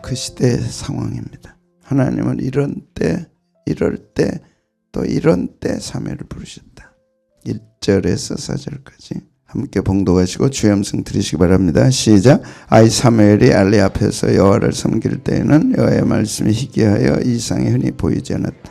그 시대의 상황입니다. 하나님은 이런 때, 이럴 때, 또 이런 때 사무엘을 부르셨다. 1절에서 4절까지 함께 봉독하시고 주의 음성 들으시기 바랍니다. 시작. 아이 사무엘이 엘리 앞에서 여호와를 섬길 때에는 여호와의 말씀이 희귀하여 이상이 흔히 보이지 않았다.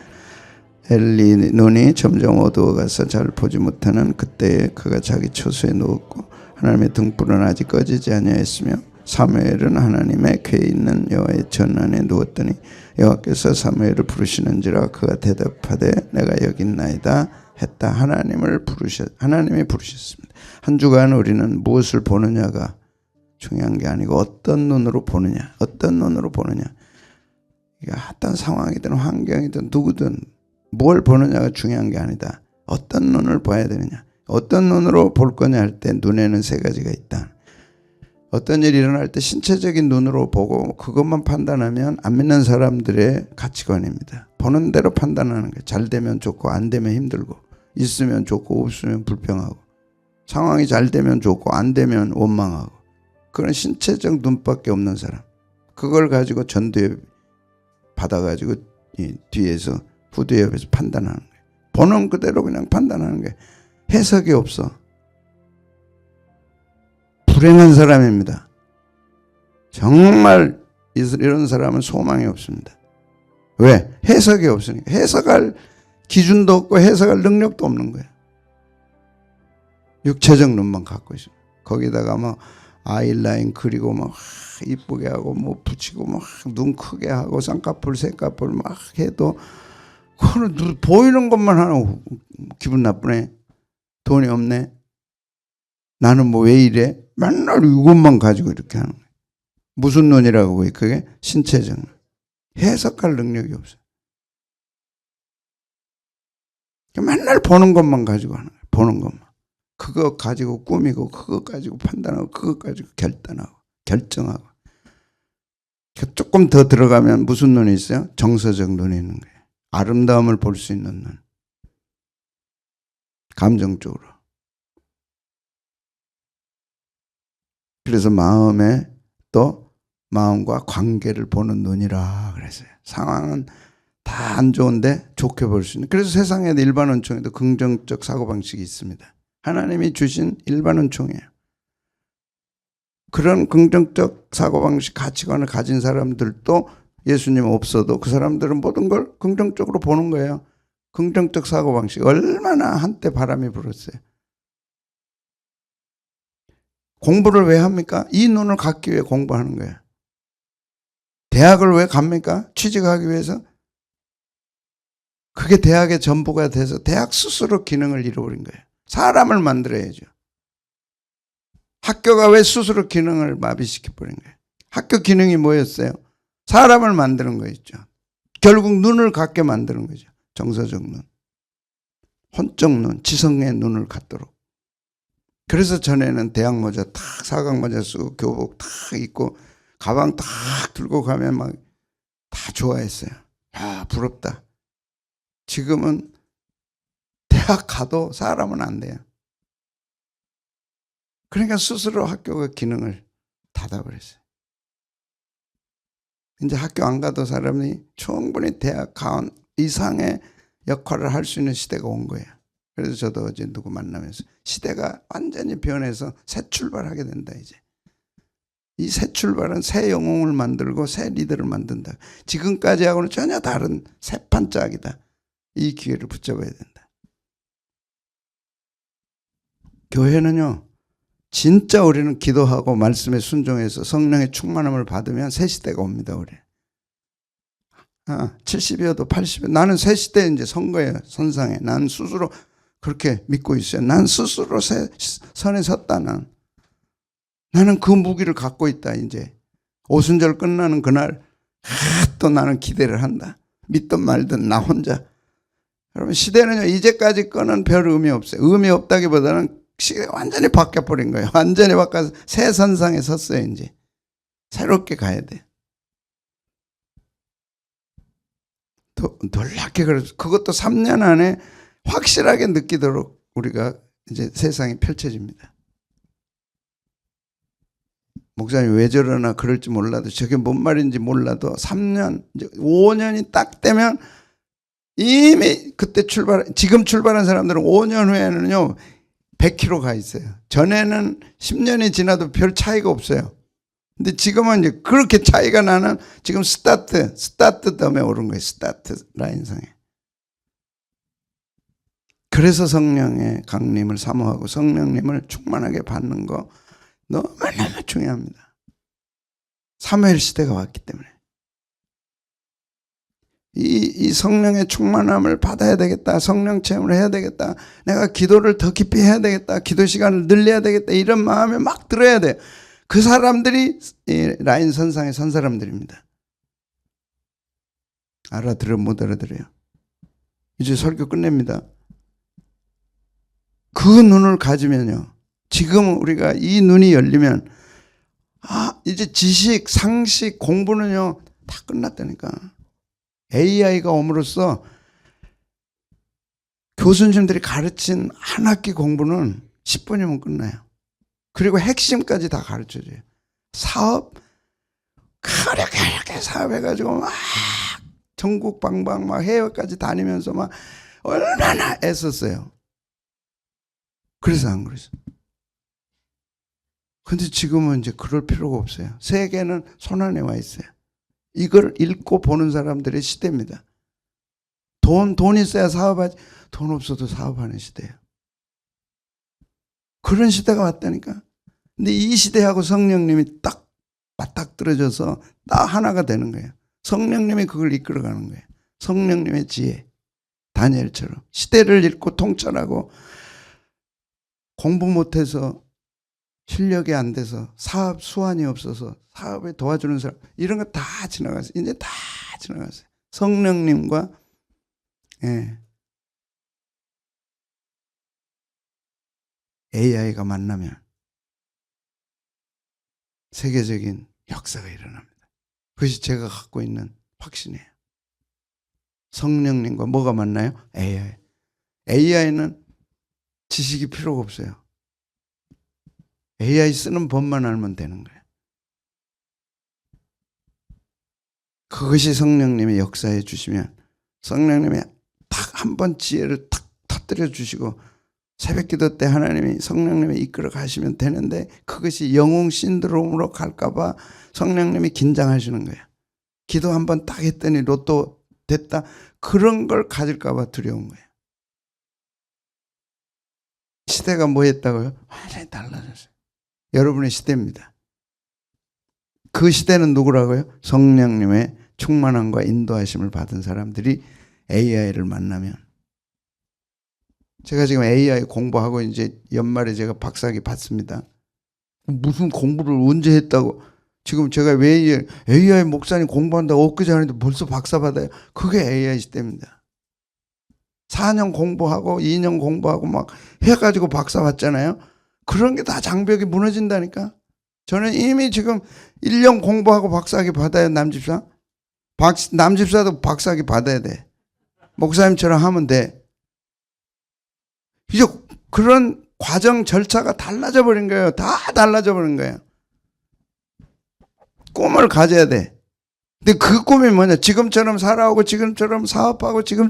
엘리 눈이 점점 어두워가서 잘 보지 못하는 그때에 그가 자기 처소에 누웠고 하나님의 등불은 아직 꺼지지 아니하였으며 사무엘은 하나님의 궤에 있는 여호와의 전안에 누웠더니 여호와께서 사무엘을 부르시는지라 그가 대답하되 내가 여기 있나이다 했다. 하나님이 부르셨습니다. 한 주간 우리는 무엇을 보느냐가 중요한 게 아니고 어떤 눈으로 보느냐, 어떤 상황이든 환경이든 누구든 뭘 보느냐가 중요한 게 아니다. 어떤 눈을 봐야 되느냐, 어떤 눈으로 볼 거냐 할 때 눈에는 세 가지가 있다. 어떤 일이 일어날 때 신체적인 눈으로 보고 그것만 판단하면 안 믿는 사람들의 가치관입니다. 보는 대로 판단하는 거예요. 잘 되면 좋고 안 되면 힘들고, 있으면 좋고 없으면 불평하고, 상황이 잘 되면 좋고 안 되면 원망하고, 그런 신체적 눈밖에 없는 사람. 그걸 가지고 전두엽 받아가지고 뒤에서 후두엽에서 판단하는 거예요. 보는 그대로 그냥 판단하는 거예요. 해석이 없어. 불행한 사람입니다. 정말 이런 사람은 소망이 없습니다. 왜? 해석이 없으니까. 해석할 기준도 없고 해석할 능력도 없는 거예요. 육체적 눈만 갖고 있습니다. 거기다가 뭐 아이라인 그리고 막 이쁘게 하고 뭐 붙이고 막 눈 크게 하고 쌍꺼풀 새꺼풀 막 해도 그거는 보이는 것만 하는 기분 나쁘네. 돈이 없네. 나는 뭐 왜 이래? 맨날 이것만 가지고 이렇게 하는 거예요. 무슨 눈이라고 그게? 신체적 눈. 해석할 능력이 없어요. 맨날 보는 것만 가지고 하는 거예요. 보는 것만. 그거 가지고 꾸미고 그거 가지고 판단하고 그거 가지고 결정하고. 조금 더 들어가면 무슨 눈이 있어요? 정서적 눈이 있는 거예요. 아름다움을 볼 수 있는 눈. 감정적으로. 그래서 마음에 또 마음과 관계를 보는 눈이라 그랬어요. 상황은 다 안 좋은데 좋게 볼 수 있는. 그래서 세상에 일반 은총에도 긍정적 사고방식이 있습니다. 하나님이 주신 일반 은총이에요. 그런 긍정적 사고방식 가치관을 가진 사람들도 예수님 없어도 그 사람들은 모든 걸 긍정적으로 보는 거예요. 긍정적 사고방식. 얼마나 한때 바람이 불었어요. 공부를 왜 합니까? 이 눈을 갖기 위해 공부하는 거예요. 대학을 왜 갑니까? 취직하기 위해서. 그게 대학의 전부가 돼서 대학 스스로 기능을 잃어버린 거예요. 사람을 만들어야죠. 학교가 왜 스스로 기능을 마비시켜버린 거예요? 학교 기능이 뭐였어요? 사람을 만드는 거였죠. 결국 눈을 갖게 만드는 거죠. 정서적 눈, 혼적 눈, 지성의 눈을 갖도록. 그래서 전에는 대학 모자 탁 사각 모자 쓰고 교복 탁 입고 가방 탁 들고 가면 막 다 좋아했어요. 아, 부럽다. 지금은 대학 가도 사람은 안 돼요. 그러니까 스스로 학교가 기능을 닫아버렸어요. 이제 학교 안 가도 사람이 충분히 대학 가온 이상의 역할을 할 수 있는 시대가 온 거예요. 그래서 저도 어제 누구 만나면서 시대가 완전히 변해서 새 출발하게 된다 이제. 이 새 출발은 새 영웅을 만들고 새 리더를 만든다. 지금까지하고는 전혀 다른 새 판짝이다. 이 기회를 붙잡아야 된다. 교회는요. 진짜 우리는 기도하고 말씀에 순종해서 성령의 충만함을 받으면 새 시대가 옵니다. 우리. 70이어도 80이어도 나는 새 시대에 이제 선 거예요. 선상에. 난 스스로 그렇게 믿고 있어요. 난 스스로 새 선에 섰다. 나는 그 무기를 갖고 있다. 이제 오순절 끝나는 그날 또 나는 기대를 한다. 믿든 말든 나 혼자. 여러분 시대는요. 이제까지 거는 별 의미 없어요. 의미 없다기보다는 시대가 완전히 바뀌어버린 거예요. 완전히 바뀌어서 새 선상에 섰어요. 이제 새롭게 가야 돼. 놀랍게 그래서 그것도 3년 안에 확실하게 느끼도록 우리가 이제 세상이 펼쳐집니다. 목사님 왜 저러나 그럴지 몰라도 저게 뭔 말인지 몰라도 3년, 5년이 딱 되면 이미 그때 지금 출발한 사람들은 5년 후에는요 100km 가 있어요. 전에는 10년이 지나도 별 차이가 없어요. 근데 지금은 이제 그렇게 차이가 나는 지금 스타트 덤에 오른 거예요. 스타트 라인상에. 그래서 성령의 강림을 사모하고 성령님을 충만하게 받는 거 너무너무 중요합니다. 사무엘 시대가 왔기 때문에. 이 성령의 충만함을 받아야 되겠다. 성령 체험을 해야 되겠다. 내가 기도를 더 깊이 해야 되겠다. 기도 시간을 늘려야 되겠다. 이런 마음이 막 들어야 돼요. 그 사람들이 라인 선상에 선 사람들입니다. 알아들어 못 알아들어요. 이제 설교 끝냅니다. 그 눈을 가지면요. 지금 우리가 이 눈이 열리면 이제 지식, 상식, 공부는요 다 끝났다니까. AI가 옴으로써 교수님들이 가르친 한 학기 공부는 10분이면 끝나요. 그리고 핵심까지 다 가르쳐줘요. 사업, 그렇게 사업해가지고 막 전국 방방 막 해외까지 다니면서 막 얼마나 애썼어요. 그래서 안 그랬어요. 근데 지금은 이제 그럴 필요가 없어요. 세계는 손안에 와 있어요. 이걸 읽고 보는 사람들의 시대입니다. 돈 있어야 사업하지. 돈 없어도 사업하는 시대예요. 그런 시대가 왔다니까. 근데 이 시대하고 성령님이 딱 맞닥뜨려져서 딱 하나가 되는 거예요. 성령님이 그걸 이끌어가는 거예요. 성령님의 지혜. 다니엘처럼. 시대를 읽고 통찰하고 공부 못해서 실력이 안 돼서 사업 수완이 없어서 사업에 도와주는 사람 이런 거 다 지나갔어요. 이제 다 지나갔어요. 성령님과 AI가 만나면 세계적인 역사가 일어납니다. 그것이 제가 갖고 있는 확신이에요. 성령님과 뭐가 만나요? AI. AI는 지식이 필요가 없어요. AI 쓰는 법만 알면 되는 거예요. 그것이 성령님의 역사해 주시면 성령님이 딱 한 번 지혜를 탁 터뜨려 주시고 새벽기도 때 하나님이 성령님이 이끌어 가시면 되는데 그것이 영웅 신드롬으로 갈까 봐 성령님이 긴장하시는 거예요. 기도 한 번 딱 했더니 로또 됐다. 그런 걸 가질까 봐 두려운 거예요. 시대가 뭐 했다고요? 완전히 달라졌어요. 여러분의 시대입니다. 그 시대는 누구라고요? 성령님의 충만함과 인도하심을 받은 사람들이 AI를 만나면. 제가 지금 AI 공부하고 이제 연말에 제가 박사학위 받습니다. 무슨 공부를 언제 했다고. 지금 제가 왜 AI 목사님 공부한다고 엊그제 하는데 벌써 박사 받아요. 그게 AI 시대입니다. 4년 공부하고 2년 공부하고 막 해가지고 박사 받잖아요. 그런 게 다 장벽이 무너진다니까. 저는 이미 지금 1년 공부하고 박사학위 받아요. 남집사. 남집사도 박사학위 받아야 돼. 목사님처럼 하면 돼. 이제 그런 과정 절차가 달라져 버린 거예요. 다 달라져 버린 거예요. 꿈을 가져야 돼. 근데 그 꿈이 뭐냐? 지금처럼 살아오고 지금처럼 사업하고 지금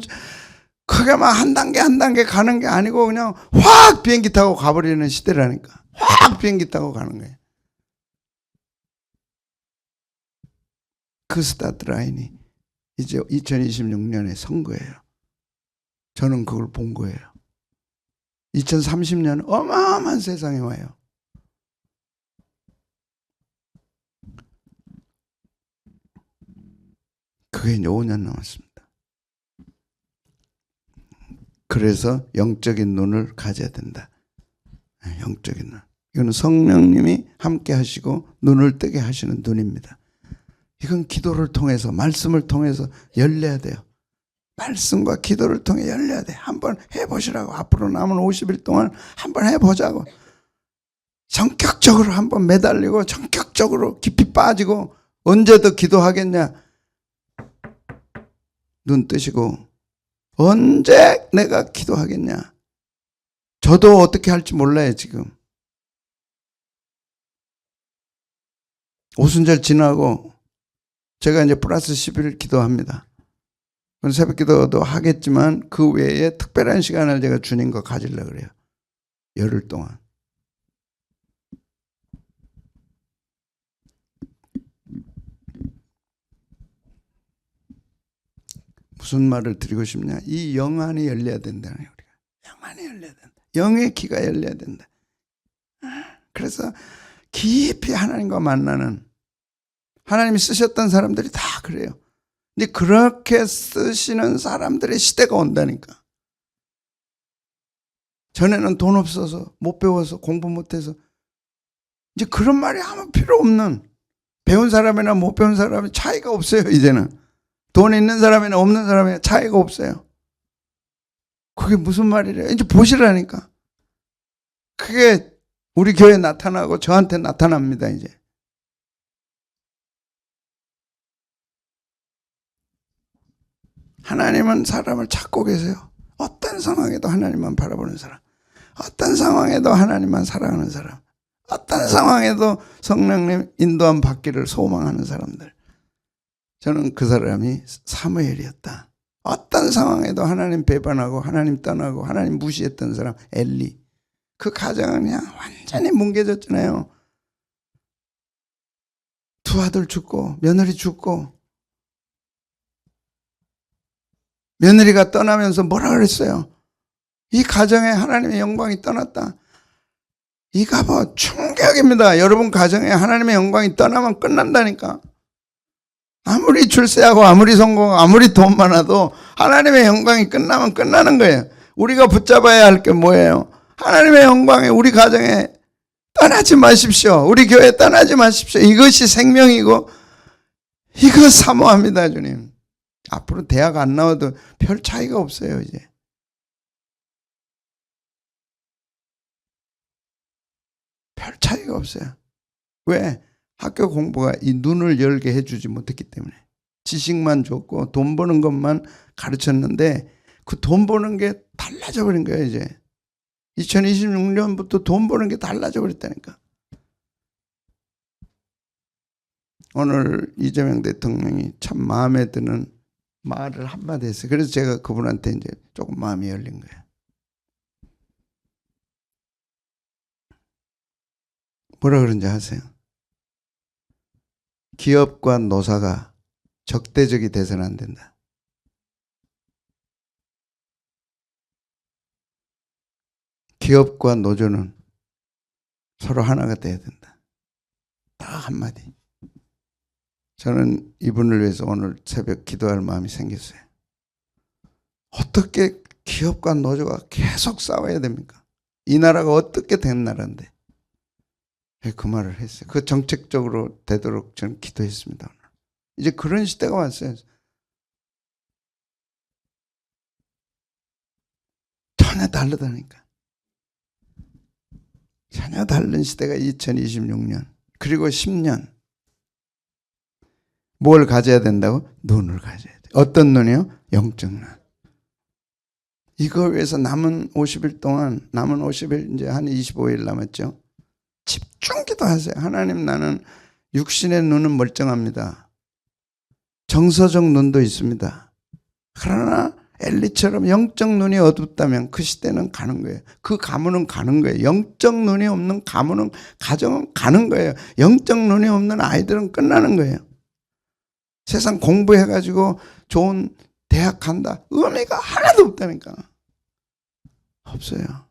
크게 막 한 단계 한 단계 가는 게 아니고 그냥 확 비행기 타고 가버리는 시대라니까. 확 비행기 타고 가는 거예요. 그 스타트 라인이 이제 2026년의 선거예요. 저는 그걸 본 거예요. 2030년 어마어마한 세상에 와요. 그게 이제 5년 남았습니다. 그래서 영적인 눈을 가져야 된다. 영적인 눈. 이거는 성령님이 함께 하시고 눈을 뜨게 하시는 눈입니다. 이건 기도를 통해서 말씀을 통해서 열려야 돼요. 말씀과 기도를 통해 열려야 돼. 한번 해보시라고. 앞으로 남은 50일 동안 한번 해보자고. 성격적으로 한번 매달리고 성격적으로 깊이 빠지고 언제 더 기도하겠냐. 눈 뜨시고 언제 내가 기도하겠냐. 저도 어떻게 할지 몰라요 지금. 오순절 지나고 제가 이제 플러스 10일 기도합니다. 새벽 기도도 하겠지만 그 외에 특별한 시간을 제가 주님과 가지려고 그래요. 열흘 동안. 무슨 말을 드리고 싶냐? 이 영안이 열려야 된다는 거예요. 우리가. 영안이 열려야 된다. 영의 귀가 열려야 된다. 그래서 깊이 하나님과 만나는, 하나님이 쓰셨던 사람들이 다 그래요. 근데 그렇게 쓰시는 사람들의 시대가 온다니까. 전에는 돈 없어서, 못 배워서, 공부 못해서, 이제 그런 말이 아무 필요 없는, 배운 사람이나 못 배운 사람이 차이가 없어요. 이제는 돈 있는 사람이나 없는 사람이나 차이가 없어요. 그게 무슨 말이래요? 이제 보시라니까. 그게 우리 교회에 나타나고 저한테 나타납니다. 이제 하나님은 사람을 찾고 계세요. 어떤 상황에도 하나님만 바라보는 사람, 어떤 상황에도 하나님만 사랑하는 사람, 어떤 상황에도 성령님 인도함 받기를 소망하는 사람들. 저는 그 사람이 사무엘이었다. 어떤 상황에도 하나님 배반하고 하나님 떠나고 하나님 무시했던 사람 엘리. 그 가정은 그냥 완전히 뭉개졌잖아요. 두 아들 죽고 며느리 죽고, 며느리가 떠나면서 뭐라 그랬어요? 이 가정에 하나님의 영광이 떠났다. 이가 뭐 충격입니다. 여러분 가정에 하나님의 영광이 떠나면 끝난다니까. 아무리 출세하고 아무리 성공하고 아무리 돈 많아도 하나님의 영광이 끝나면 끝나는 거예요. 우리가 붙잡아야 할 게 뭐예요? 하나님의 영광이 우리 가정에 떠나지 마십시오. 우리 교회 떠나지 마십시오. 이것이 생명이고 이거 사모합니다. 주님. 앞으로 대학 안 나와도 별 차이가 없어요. 이제 별 차이가 없어요. 왜? 학교 공부가 이 눈을 열게 해주지 못했기 때문에. 지식만 줬고 돈 버는 것만 가르쳤는데 그 돈 버는 게 달라져 버린 거예요. 이제 2026년부터 돈 버는 게 달라져 버렸다니까. 오늘 이재명 대통령이 참 마음에 드는 말을 한마디 했어요. 그래서 제가 그분한테 이제 조금 마음이 열린 거예요. 뭐라 그런지 아세요? 기업과 노사가 적대적이 돼서는 안 된다. 기업과 노조는 서로 하나가 돼야 된다. 딱 한마디. 저는 이분을 위해서 오늘 새벽 기도할 마음이 생겼어요. 어떻게 기업과 노조가 계속 싸워야 됩니까? 이 나라가 어떻게 된 나라인데. 그 말을 했어요. 그 정책적으로 되도록 저는 기도했습니다. 오늘. 이제 그런 시대가 왔어요. 전혀 다르다니까. 전혀 다른 시대가 2026년 그리고 10년. 뭘 가져야 된다고? 눈을 가져야 돼. 어떤 눈이요? 영적 눈. 이거 위해서 남은 50일 동안, 남은 50일 이제 한 25일 남았죠. 집중 기도하세요. 하나님, 나는 육신의 눈은 멀쩡합니다. 정서적 눈도 있습니다. 그러나 엘리처럼 영적 눈이 어둡다면 그 시대는 가는 거예요. 그 가문은 가는 거예요. 영적 눈이 없는 가문은, 가정은 가는 거예요. 영적 눈이 없는 아이들은 끝나는 거예요. 세상 공부해가지고 좋은 대학 간다. 의미가 하나도 없다니까. 없어요.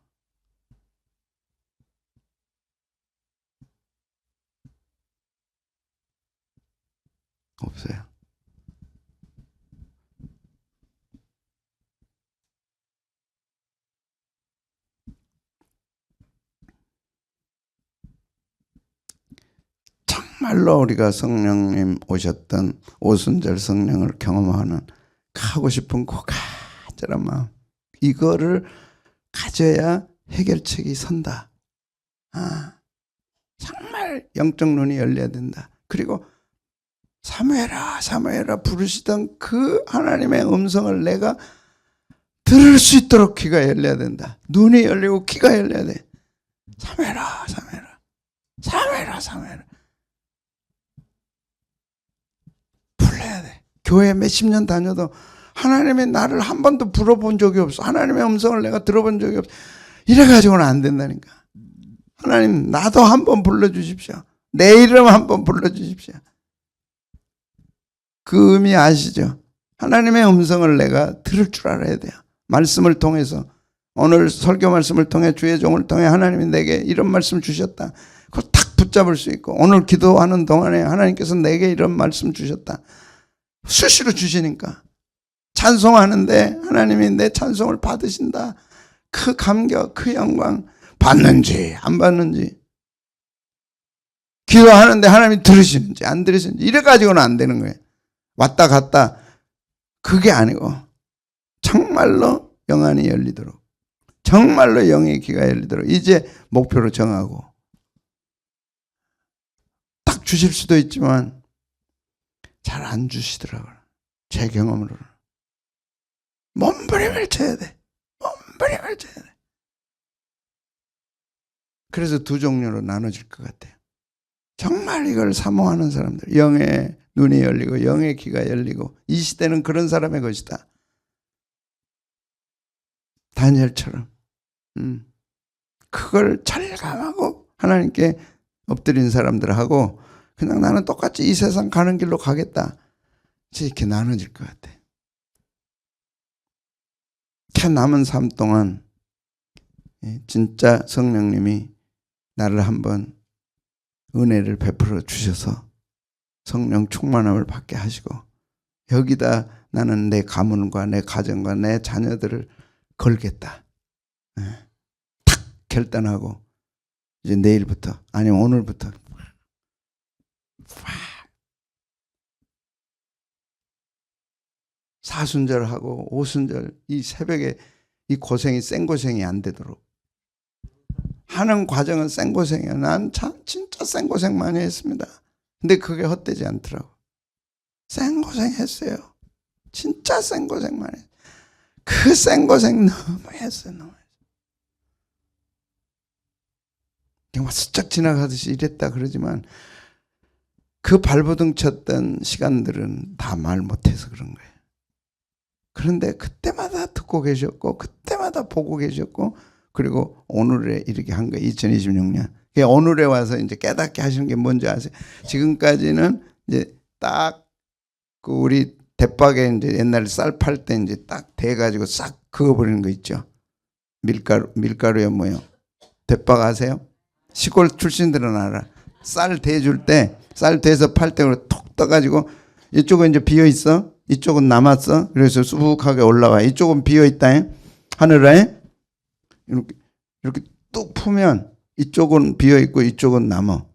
없어요. 정말로 우리가 성령님 오셨던 오순절 성령을 경험하는 하고 싶은 그 간절한 마음, 이거를 가져야 해결책이 선다. 정말 영적 눈이 열려야 된다. 그리고 사무엘아 사무엘아 부르시던 그 하나님의 음성을 내가 들을 수 있도록 귀가 열려야 된다. 눈이 열리고 귀가 열려야 돼. 사무엘아 사무엘아 사무엘아 사무엘아. 교회 몇십 년 다녀도 하나님의 나를 한 번도 불러본 적이 없어. 하나님의 음성을 내가 들어본 적이 없어. 이래가지고는 안 된다니까. 하나님 나도 한번 불러주십시오. 내 이름 한번 불러주십시오. 그 의미 아시죠? 하나님의 음성을 내가 들을 줄 알아야 돼요. 말씀을 통해서, 오늘 설교 말씀을 통해 주의 종을 통해 하나님이 내게 이런 말씀 주셨다. 그걸 탁 붙잡을 수 있고, 오늘 기도하는 동안에 하나님께서 내게 이런 말씀 주셨다. 수시로 주시니까 찬송하는데 하나님이 내 찬송을 받으신다. 그 감격, 그 영광, 받는지 안 받는지, 기도하는데 하나님이 들으시는지 안 들으시는지, 이래가지고는 안 되는 거예요. 왔다 갔다 그게 아니고 정말로 영안이 열리도록, 정말로 영의 귀가 열리도록 이제 목표로 정하고, 딱 주실 수도 있지만 잘 안 주시더라고요. 제 경험으로는 몸부림을 쳐야 돼. 몸부림을 쳐야 돼. 그래서 두 종류로 나눠질 것 같아요. 정말 이걸 사모하는 사람들, 영의 눈이 열리고 영의 귀가 열리고, 이 시대는 그런 사람의 것이다. 다니엘처럼 그걸 절감하고 하나님께 엎드린 사람들하고, 그냥 나는 똑같이 이 세상 가는 길로 가겠다, 이렇게 나눠질 것 같아. 이렇게 남은 삶 동안 진짜 성령님이 나를 한번 은혜를 베풀어 주셔서 성령 충만함을 받게 하시고, 여기다 나는 내 가문과 내 가정과 내 자녀들을 걸겠다, 탁 결단하고, 이제 내일부터 아니면 오늘부터 사순절하고 오순절 이 새벽에 이 고생이 생고생이 안 되도록 하는 과정은 생고생이에요. 난 참 진짜 생고생 많이 했습니다. 근데 그게 헛되지 않더라고. 생고생했어요. 진짜 생고생 많이 했어요. 그 생고생 너무 했어요. 너무 했어요. 그냥 스쩍 지나가듯이 이랬다 그러지만 그 발버둥 쳤던 시간들은 다 말 못해서 그런 거예요. 그런데 그때마다 듣고 계셨고, 그때마다 보고 계셨고, 그리고 오늘에 이렇게 한 거예요. 2026년. 오늘에 와서 이제 깨닫게 하시는 게 뭔지 아세요? 지금까지는 이제 딱 그 우리 대박에 이제 옛날에 쌀 팔 때 이제 딱 대가지고 싹 그어버리는 거 있죠. 밀가루에 뭐요? 대박 아세요? 시골 출신들은 알아. 쌀 대줄 때, 쌀 대서 팔 때 톡 떠가지고 이쪽은 이제 비어 있어. 이쪽은 남았어. 그래서 수북하게 올라와. 이쪽은 비어 있다. 하늘에 이렇게 뚝 풀면 이쪽은 비어 있고 이쪽은 남아.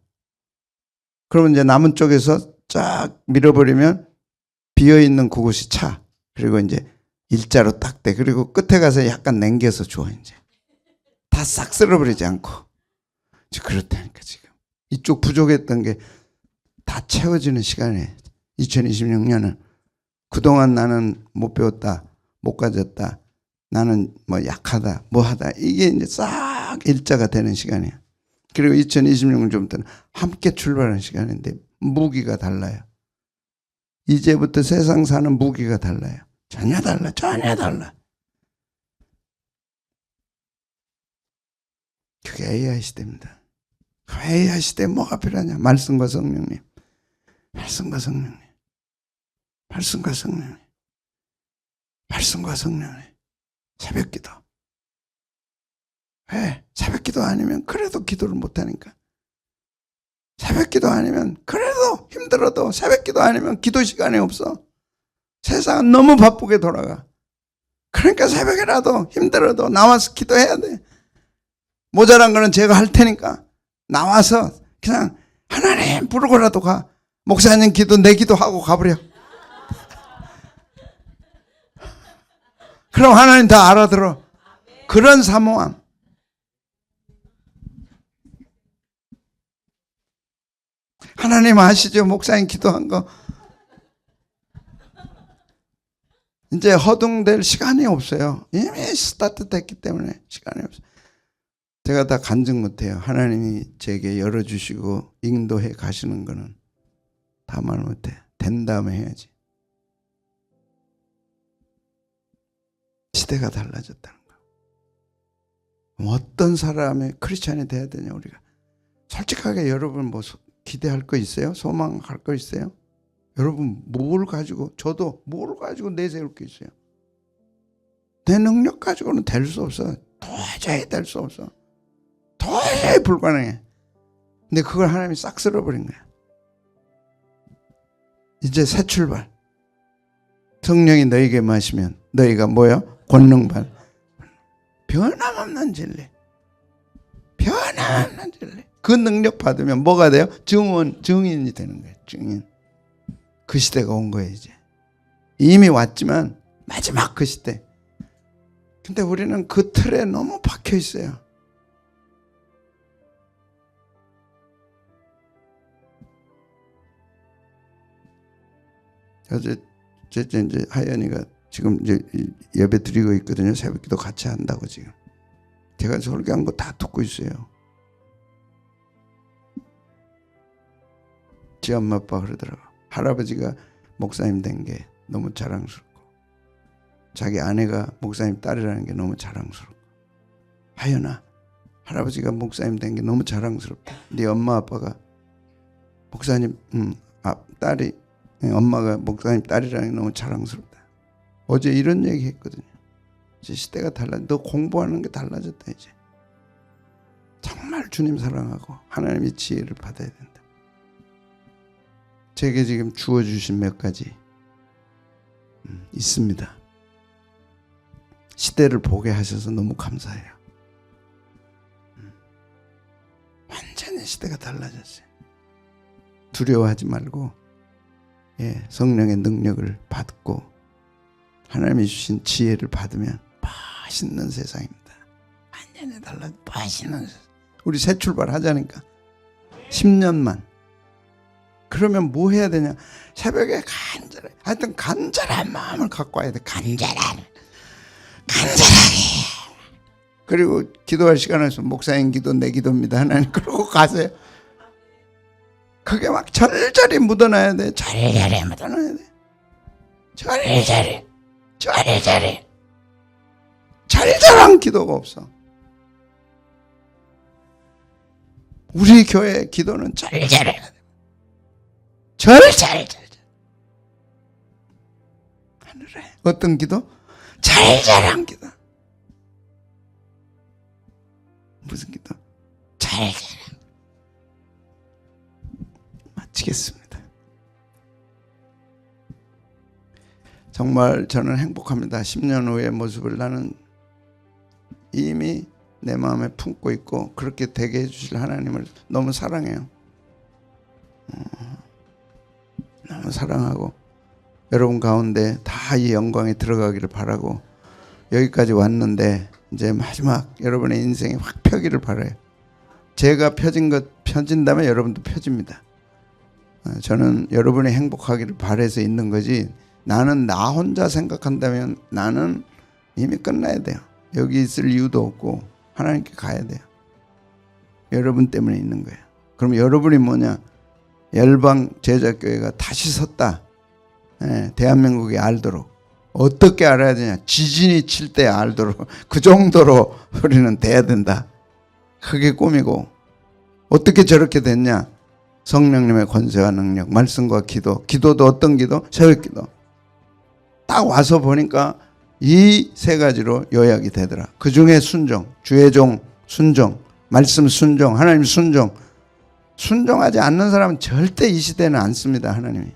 그러면 이제 남은 쪽에서 쫙 밀어버리면 비어 있는 그곳이 차. 그리고 이제 일자로 딱 돼. 그리고 끝에 가서 약간 남겨서 줘. 이제 다 싹 쓸어버리지 않고. 그렇다니까 지금 이쪽 부족했던 게 다 채워지는 시간에 2026년은 그동안 나는 못 배웠다, 못 가졌다, 나는 뭐 약하다, 뭐 하다, 이게 이제 싹 일자가 되는 시간이야. 그리고 2026년부터는 함께 출발하는 시간인데 무기가 달라요. 이제부터 세상 사는 무기가 달라요. 전혀 달라, 전혀 달라. 그게 AI 시대입니다. AI 시대에 뭐가 필요하냐? 말씀과 성령님. 말씀과 성령님. 말씀과 성령님. 말씀과 성령님. 새벽기도. 왜? 새벽기도 아니면 그래도 기도를 못하니까. 새벽기도 아니면 그래도 힘들어도 새벽기도 아니면 기도 시간이 없어. 세상은 너무 바쁘게 돌아가. 그러니까 새벽이라도 힘들어도 나와서 기도해야 돼. 모자란 거는 제가 할 테니까 나와서 그냥 하나님 부르고라도 가. 목사님 기도 내 기도하고 가버려. 그럼 하나님 다 알아들어. 그런 사모함. 하나님 아시죠? 목사님 기도한 거. 이제 허둥댈 시간이 없어요. 이미 스타트 됐기 때문에 시간이 없어요. 제가 다 간증 못해요. 하나님이 제게 열어주시고 인도해 가시는 거는 다 말 못해. 된 다음에 해야지. 시대가 달라졌다는 거예요. 어떤 사람의 크리스찬이 돼야 되냐 우리가. 솔직하게 여러분 뭐 기대할 거 있어요? 소망할 거 있어요? 여러분 뭘 가지고, 저도 뭘 가지고 내세울 게 있어요? 내 능력 가지고는 될 수 없어. 도저히 될 수 없어. 도저히 불가능해. 근데 그걸 하나님이 싹 쓸어버린 거야. 이제 새 출발. 성령이 너에게 마시면 너희가 뭐요? 권능받. 변함없는 진리. 변함없는 진리. 그 능력 받으면 뭐가 돼요? 증인이 되는 거예요. 증인. 그 시대가 온 거예요 이제. 이미 왔지만 마지막 그 시대. 근데 우리는 그 틀에 너무 박혀 있어요. 어제 이제 하연이가 지금 이제 예배 드리고 있거든요. 새벽기도 같이 한다고 지금. 제가 설교한 거 다 듣고 있어요. 지 엄마 아빠 그러더라고. 할아버지가 목사님 된 게 너무 자랑스럽고, 자기 아내가 목사님 딸이라는 게 너무 자랑스럽고. 하연아, 할아버지가 목사님 된 게 너무 자랑스럽다. 네 엄마 아빠가 목사님, 딸이, 엄마가 목사님 딸이라는 게 너무 자랑스럽다. 어제 이런 얘기 했거든요. 이제 시대가 너 공부하는 게 달라졌다 이제. 정말 주님 사랑하고 하나님의 지혜를 받아야 된다. 제게 지금 주어주신 몇 가지 있습니다. 시대를 보게 하셔서 너무 감사해요. 완전히 시대가 달라졌어요. 두려워하지 말고 성령의 능력을 받고 하나님이 주신 지혜를 받으면 멋있는 세상입니다. 완전히 달라진 멋있는 세상. 우리 새 출발 하자니까 10년만. 그러면 뭐 해야 되냐? 새벽에 하여튼 간절한 마음을 갖고 와야 돼. 간절하게. 그리고 기도할 시간에서 목사님 기도 내 기도입니다. 하나님 그러고 가세요. 그게 막 절절히 묻어놔야 돼. 절절히 묻어놔야 돼. 절절히. 절절한 기도가 없어. 우리 교회 기도는 절절해. 절절. 하늘에 어떤 기도? 절절한 기도. 무슨 기도? 절절한. 마치겠습니다. 정말 저는 행복합니다. 10년 후의 모습을 나는 이미 내 마음에 품고 있고 그렇게 되게 해주실 하나님을 너무 사랑해요. 너무 사랑하고 여러분 가운데 다 이 영광에 들어가기를 바라고, 여기까지 왔는데 이제 마지막 여러분의 인생이 확 펴기를 바라요. 제가 펴진 것 펴진다면 여러분도 펴집니다. 저는 여러분이 행복하기를 바라서 있는 거지, 나는 나 혼자 생각한다면 나는 이미 끝나야 돼요. 여기 있을 이유도 없고 하나님께 가야 돼요. 여러분 때문에 있는 거예요. 그럼 여러분이 뭐냐? 열방 제자교회가 다시 섰다. 대한민국이 알도록. 어떻게 알아야 되냐? 지진이 칠 때 알도록. 그 정도로 우리는 돼야 된다. 그게 꿈이고. 어떻게 저렇게 됐냐? 성령님의 권세와 능력, 말씀과 기도. 기도도 어떤 기도? 새벽기도. 딱 와서 보니까 이 세 가지로 요약이 되더라. 그 중에 순종, 주의 종 순종, 말씀 순종, 하나님 순종. 순종하지 않는 사람은 절대 이 시대는 안 씁니다. 하나님이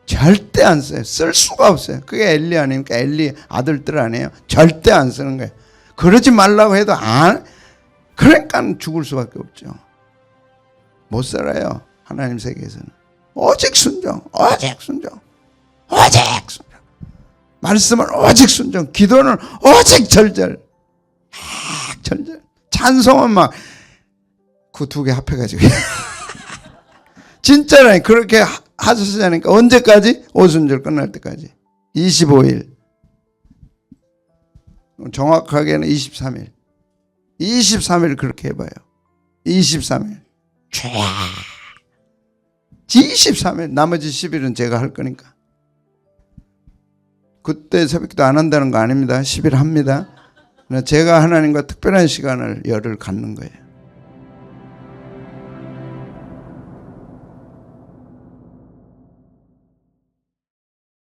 절대 안 써요. 쓸 수가 없어요. 그게 엘리 아닙니까? 엘리 아들들 아니에요? 절대 안 쓰는 거예요. 그러지 말라고 해도 안, 그러니까 죽을 수밖에 없죠. 못 살아요. 하나님 세계에서는 오직 순종, 오직 순종, 오직 순종. 말씀은 오직 순종, 기도는 오직 절절. 절절. 찬송은 막 그 두 개 합해가지고 진짜라니. 그렇게 하셨으니까 언제까지? 오순절 끝날 때까지 25일, 정확하게는 23일 23일 그렇게 해봐요. 23일 23일 나머지 10일은 제가 할 거니까 그때 새벽기도 안 한다는 거 아닙니다. 10일 합니다. 제가 하나님과 특별한 시간을 열을 갖는 거예요.